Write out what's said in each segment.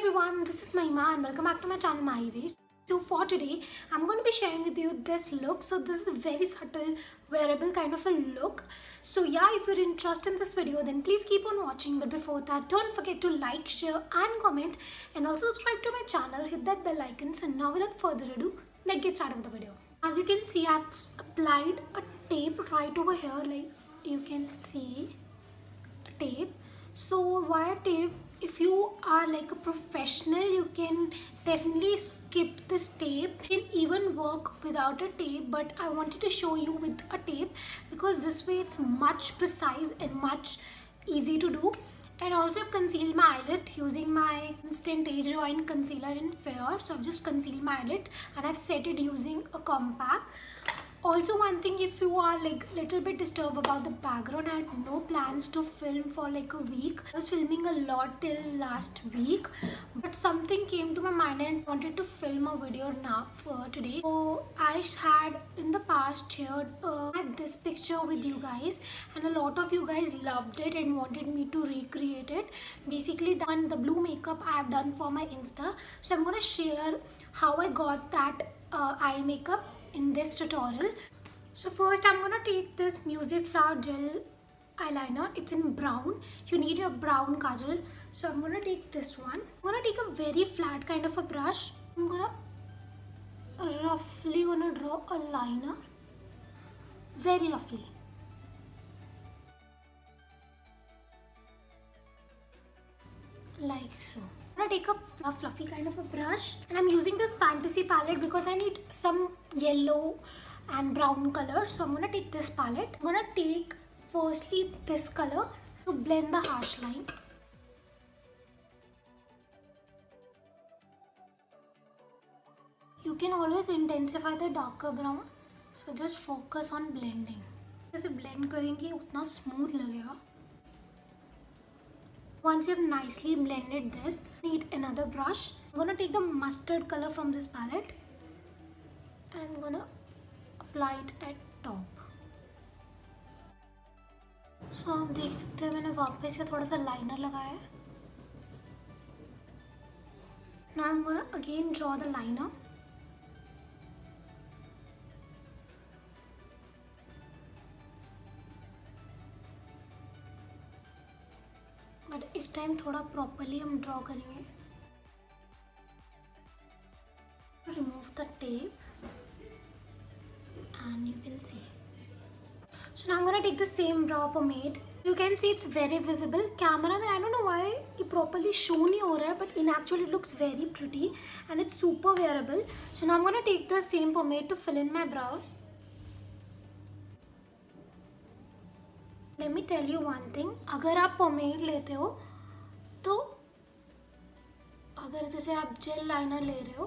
everyone, this is Mahima and welcome back to my channel MahiWays. So for today, I'm going to be sharing with you this look. So this is a very subtle, wearable kind of a look. So yeah, if you're interested in this video, then please keep on watching. But before that, don't forget to like, share and comment, and also subscribe to my channel, hit that bell icon. So now without further ado, let's get started with the video. As you can see, I've applied a tape right over here, like you can see a tape. So why a tape? If you are like a professional, you can definitely skip this tape. You can even work without a tape, but I wanted to show you with a tape because this way it's much precise and much easy to do. And also I've concealed my eyelid using my Instant Age Rewind Concealer in Fair. So I've just concealed my eyelid and I've set it using a compact. Also one thing, if you are like little bit disturbed about the background, I had no plans to film for like a week. I was filming a lot till last week, but something came to my mind and wanted to film a video now for today. So I had in the past shared this picture with you guys, and a lot of you guys loved it and wanted me to recreate it. Basically the blue makeup I have done for my Insta. So I'm gonna share how I got that eye makeup in this tutorial. So first I'm gonna take this Music Flower Gel eyeliner. It's in brown. You need a brown kajal. So I'm gonna take this one. I'm gonna take a very flat kind of a brush. I'm gonna roughly draw a liner. Very roughly. Like so. I'm gonna take a fluffy kind of a brush, and I'm using this Fantasy palette because I need some yellow and brown color. So I'm gonna take this palette. I'm gonna take firstly this color to blend the harsh line. You can always intensify the darker brown. So just focus on blending. जैसे blend करेंगे उतना smooth लगेगा. Once you have nicely blended this, need another brush. I'm gonna take the mustard color from this palette and I'm gonna apply it at top. So आप देख सकते हैं मैंने वापस से थोड़ा सा लाइनर लगाया है. Now I'm gonna again draw the liner. But इस टाइम थोड़ा प्रॉपरली हम ड्रॉ करेंगे. Remove the tape and you can see. So now I'm gonna take the same brow pomade. You can see it's very visible. Camera में I don't know why ये properly show नहीं हो रहा है, but in actually it looks very pretty and it's super wearable. So now I'm gonna take the same pomade to fill in my brows. Let me tell you one thing. अगर आप pomade लेते हो तो अगर जैसे आप jail liner ले रहे हो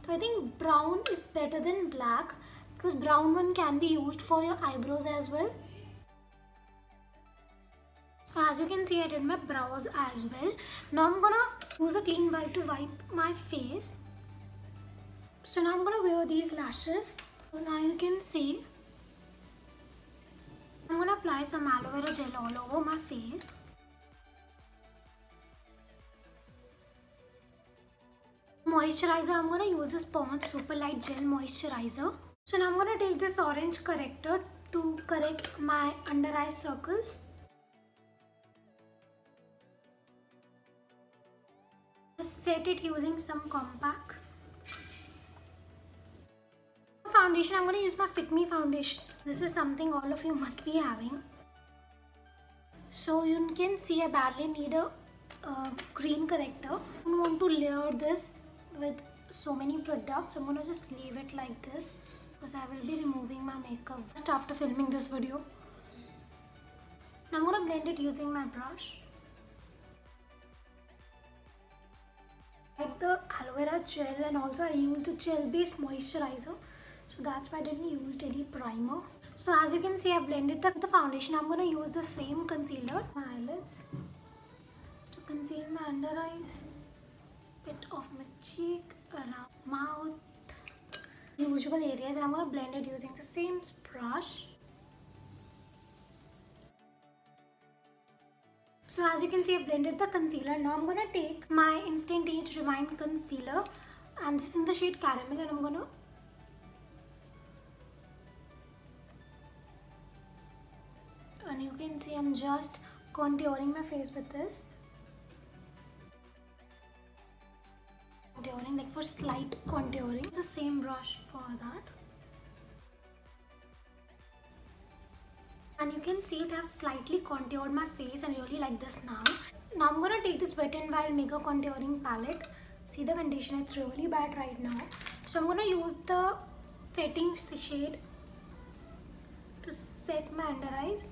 तो I think brown is better than black because brown one can be used for your eyebrows as well. So as you can see, I did my brows as well. Now I'm gonna use a clean wipe to wipe my face. So now I'm gonna wear these lashes. So now you can see I'm gonna apply some aloe vera gel all over my face. Moisturizer, I'm gonna use this Pond's Super Light Gel Moisturizer. So now I'm gonna take this orange corrector to correct my under eye circles. Set it using some compact. Foundation, I'm going to use my Fit Me foundation. This is something all of you must be having. So you can see I badly need a green corrector. I don't want to layer this with so many products. I'm going to just leave it like this because I will be removing my makeup just after filming this video. Now I'm going to blend it using my brush. Like the aloe vera gel, and also I used a gel based moisturizer. So that's why I didn't use any primer. So as you can see, I blended the foundation. I'm going to use the same concealer, my eyelids, to conceal my under eyes, bit of my cheek, around mouth, usual areas. And I'm going to blend it using the same brush. So as you can see, I've blended the concealer. Now I'm gonna take my Instant Age Rewind concealer, and this is in the shade Caramel, and I'm gonna you can see I'm just contouring my face with this. Contouring, like for slight contouring. It's the same brush for that. And you can see it has slightly contoured my face, and I really like this now. Now I'm gonna take this Wet n Wild Mega Contouring Palette. See the condition, it's really bad right now. So I'm gonna use the setting shade to set my under eyes.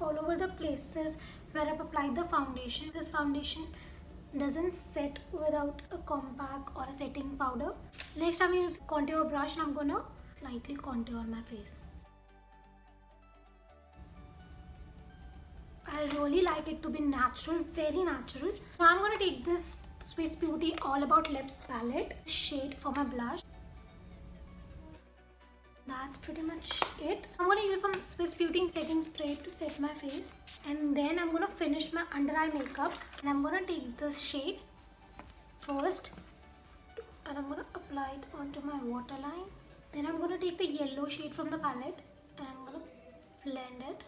All over the places where I've applied the foundation. This foundation doesn't set without a compact or a setting powder. Next I'm going to use contour brush, and I'm gonna slightly contour my face. I really like it to be natural, very natural. Now I'm gonna take this Swiss Beauty All About Lips palette shade for my blush. That's pretty much it. I'm gonna use some Swiss Beauty setting spray to set my face, and then I'm gonna finish my under eye makeup. And I'm gonna take this shade first, and I'm gonna apply it onto my waterline. Then I'm gonna take the yellow shade from the palette, and I'm gonna blend it.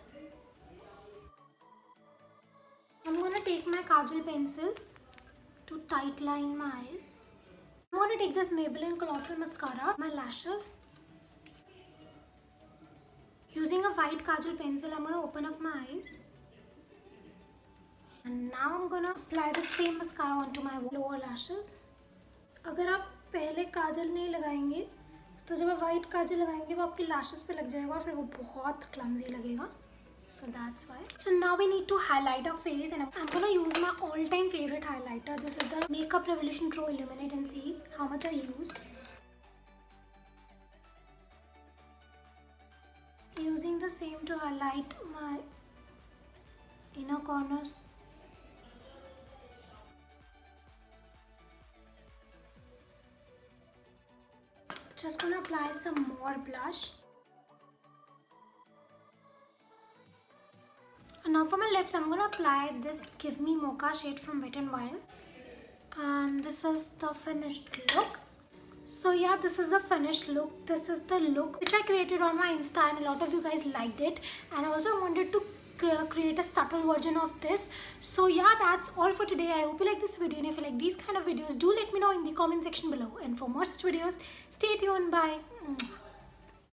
I'm gonna take my kajal pencil to tightline my eyes. I'm gonna take this Maybelline Colossal Mascara, my lashes. Using a white kajal pencil, I'm gonna open up my eyes. And now I'm gonna apply the same mascara onto my lower lashes. अगर आप पहले काजल नहीं लगाएंगे तो जब आप white काजल लगाएंगे वो आपकी लैशेस पे लग जाएगा और फिर वो बहुत क्लमजी लगेगा. So that's why. So now we need to highlight our face, and I'm gonna use my all-time favorite highlighter. This is the Makeup Revolution Pro Illuminate, and see how much I used. Using the same to highlight my inner corners. Just gonna apply some more blush. And now for my lips, I'm gonna apply this Give Me Mocha shade from Wet n Wild. And this is the finished look. So yeah, this is the finished look. This is the look which I created on my Insta, and a lot of you guys liked it. And I also wanted to create a subtle version of this. So yeah, that's all for today. I hope you like this video, and if you like these kind of videos, do let me know in the comment section below. And for more such videos, stay tuned. Bye.